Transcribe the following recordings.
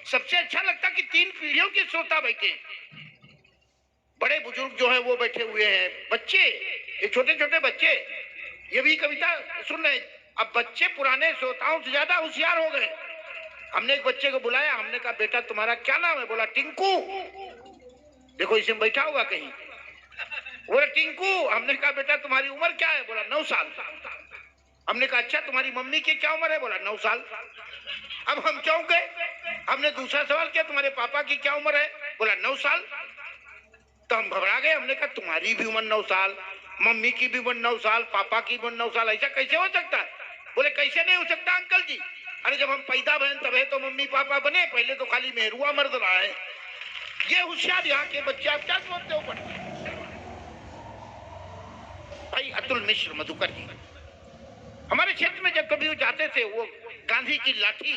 सबसे अच्छा लगता कि 3 पीढ़ियों के श्रोता बैठे, बड़े बुजुर्ग जो है वो बैठे हुए हैं, बच्चे, ये छोटे छोटे बच्चे ये भी कविता सुन रहे। अब बच्चे पुराने श्रोताओं से ज्यादा होशियार हो गए। हमने एक बच्चे को बुलाया, हमने कहा बेटा तुम्हारा क्या नाम है? बोला टिंकू। देखो इसे बैठा होगा कहीं। बोला टिंकू। हमने कहा बेटा तुम्हारी उम्र क्या है? बोला 9 साल। हमने कहा अच्छा तुम्हारी मम्मी की क्या उम्र है? बोला 9 साल। अब हम चौंक गए। हमने दूसरा सवाल किया तुम्हारे पापा की क्या उम्र है? बोला 9 साल। तो हम घबरा गए। हमने कहा तुम्हारी भी उम्र 9 साल, मम्मी की भी उम्र 9 साल, पापा की उम्र 9 साल, ऐसा कैसे हो सकता है? बोले कैसे नहीं हो सकता अंकल जी? अरे जब हम पैदा बहन तब तो मम्मी पापा बने, पहले तो खाली मेहरुआ मर्द रहा है। ये होशियार यहाँ के बच्चे, आप क्या सोचते हो? भाई अतुल मिश्र मधुकर जी हमारे क्षेत्र में जब कभी वो जाते थे, वो गांधी की लाठी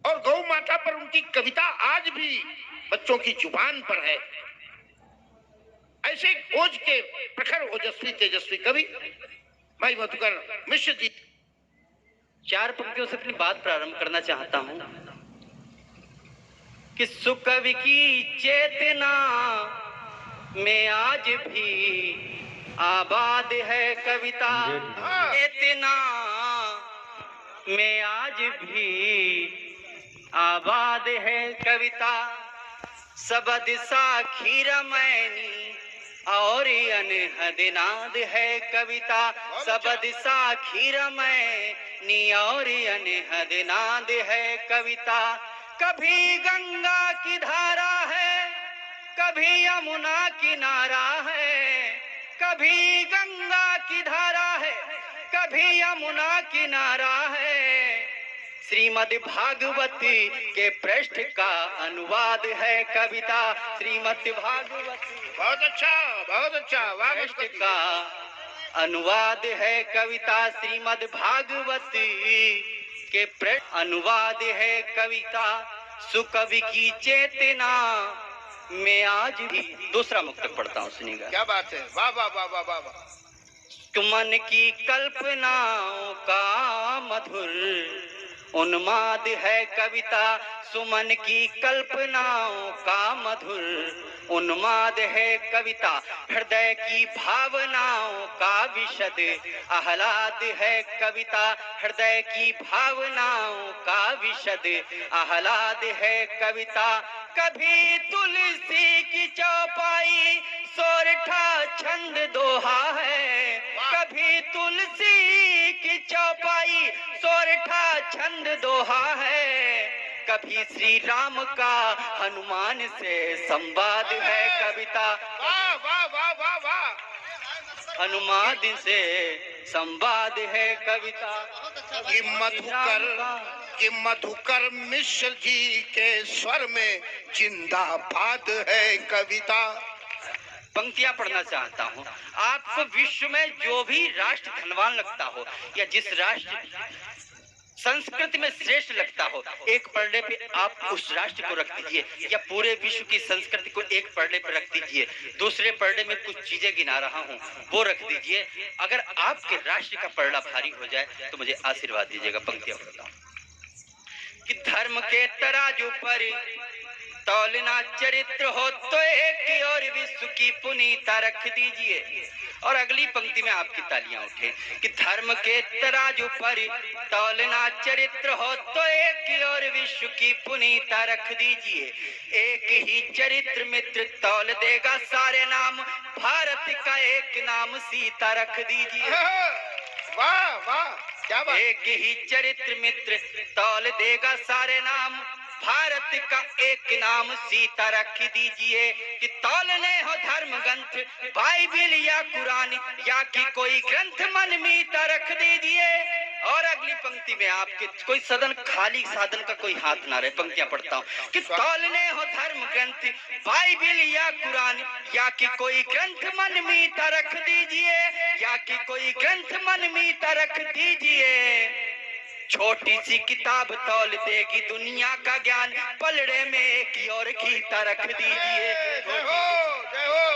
और गौ माता पर उनकी कविता आज भी बच्चों की जुबान पर है। ऐसे ओज के प्रखर ओजस्वी तेजस्वी कवि भाई मधुकर मिश्र जी। 4 पंक्तियों से अपनी बात प्रारंभ करना चाहता हूं कि सुकवि की चेतना में आज भी आबाद है कविता। चेतना में आज भी आबाद है कविता। सबद साखी रमैनी और अनहद नाद है कविता। सबद साखी रमैनी और अनहद नाद है कविता। कभी गंगा की धारा है, कभी यमुना किनारा है। कभी गंगा की धारा है, कभी यमुना किनारा है। श्रीमद् भागवती के पृष्ठ का अनुवाद है कविता। श्रीमद् भागवती बहुत अच्छा, बहुत अच्छा। पृष्ठ का अनुवाद है कविता। श्रीमद् भागवती के पृष्ठ अनुवाद है कविता। सुकवि की चेतना में आज भी। दूसरा मुक्तक पढ़ता हूँ, सुनिएगा। क्या बात है, वाह वाह वाह वाह वाह वाह। मन की कल्पनाओं का मधुर उन्माद है कविता। सुमन की कल्पनाओं का मधुर उन्माद है कविता। हृदय की भावनाओं का विशद आह्लाद है कविता। हृदय की भावनाओं का विशद आह्लाद है कविता। कभी तुलसी की चौपाई सोरठा छंद दोहा है। कभी तुलसी की चौपाई सोरठा छंद दोहा है। कभी श्री राम का हनुमान से संवाद है कविता। वाह वाह वाह वाह वाह। हनुमान से संवाद है कविता। कि मधुकर मिश्र जी के स्वर में जिंदाबाद है कविता। पंक्तियां पढ़ना चाहता हूं। आपको विश्व में जो भी राष्ट्र धनवान लगता हो या जिस राष्ट्र संस्कृति में श्रेष्ठ लगता हो, एक पलड़े पे आप उस राष्ट्र को रख दीजिए या पूरे विश्व की संस्कृति को एक पलड़े पे रख दीजिए। दूसरे पलड़े में कुछ चीजें गिना रहा हूँ, वो रख दीजिए। अगर आपके राष्ट्र का पलड़ा भारी हो जाए तो मुझे आशीर्वाद दीजिएगा। पंक्तियां पढ़ता हूँ कि धर्म के तराजू पर तौलना चरित्र हो तो एक और विश्व की पुनीता रख दीजिए। और अगली पंक्ति में आपकी तालियां उठे कि धर्म के तराजू पर तौलना चरित्र हो तो एक और विश्व की पुनीता रख दीजिए। एक ही चरित्र मित्र तौल देगा सारे नाम, भारत का एक नाम सीता रख दीजिए। वाह वाह, क्या बात। एक ही चरित्र मित्र तौल देगा सारे नाम, भारत का एक नाम सीता रख दीजिए। कि तौलने हो धर्म ग्रंथ बाइबिल या कुरान या कि कोई ग्रंथ मन मीता रख दीजिए। और अगली पंक्ति में आपके कोई सदन खाली साधन का कोई हाथ ना रहे। पंक्तियां पढ़ता हूँ कि तौलने हो धर्म ग्रंथ बाइबिल या कुरान या कि कोई ग्रंथ मन मीता रख दीजिए। या कि कोई ग्रंथ मन मीता रख दीजिए। छोटी सी किताब तौल देगी दुनिया का ज्ञान, पलड़े में एक और गीता रख दीजिए। जय हो, जय हो।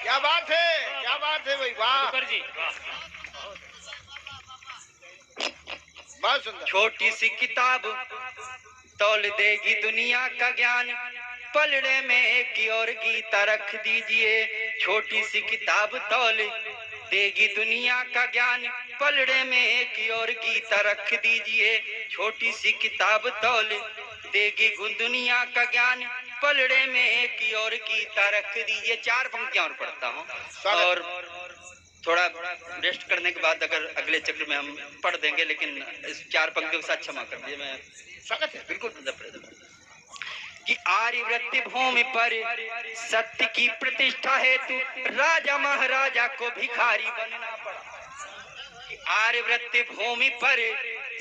क्या बात है, क्या बात है भाई, वाह जी, बहुत सुंदर। छोटी सी किताब तौल देगी दुनिया का ज्ञान, पलड़े में एक और गीता रख दीजिए, छोटी सी किताब तौल देगी दुनिया का ज्ञान, पलड़े में एक और गीता रख दीजिए, छोटी सी किताब तौल देगी दुनिया का ज्ञान, पलड़े में एक और गीता रख दीजिए। 4 पंक्तियां और पढ़ता हूँ और थोड़ा रेस्ट करने के बाद अगर अगले चक्र में हम पढ़ देंगे, लेकिन इस 4 पंक्तियों के साथ क्षमा कर दिए। मैं स्वागत है, बिल्कुल। कि आर्यवृत्ति भूमि पर सत्य की प्रतिष्ठा हेतु राजा महाराजा को भिखारी बनना पड़ा। कि आर्यवृत्ति भूमि पर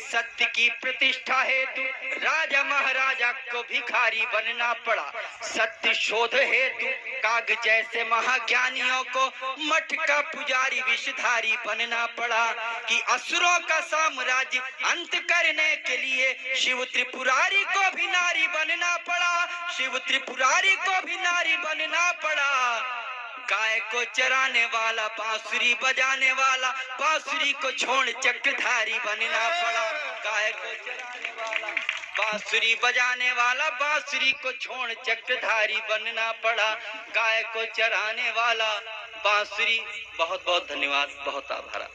सत्य की प्रतिष्ठा हेतु राजा महाराजा को भिखारी बनना पड़ा। सत्य शोध हेतु काग जैसे महाज्ञानियों को मठ का पुजारी विषधारी बनना पड़ा। कि असुरों का साम्राज्य अंत करने के लिए शिव त्रिपुरारी को भी नारी बनना पड़ा, शिव त्रिपुरारी को भी नारी बनना पड़ा। गाय को चराने वाला बांसुरी बजाने वाला, बांसुरी को छोड़ चक्रधारी बनना पड़ा। गाय को चराने वाला बांसुरी बजाने वाला, बांसुरी को छोड़ चक्रधारी बनना पड़ा। गाय को चराने वाला बांसुरी। बहुत बहुत धन्यवाद, बहुत आभार।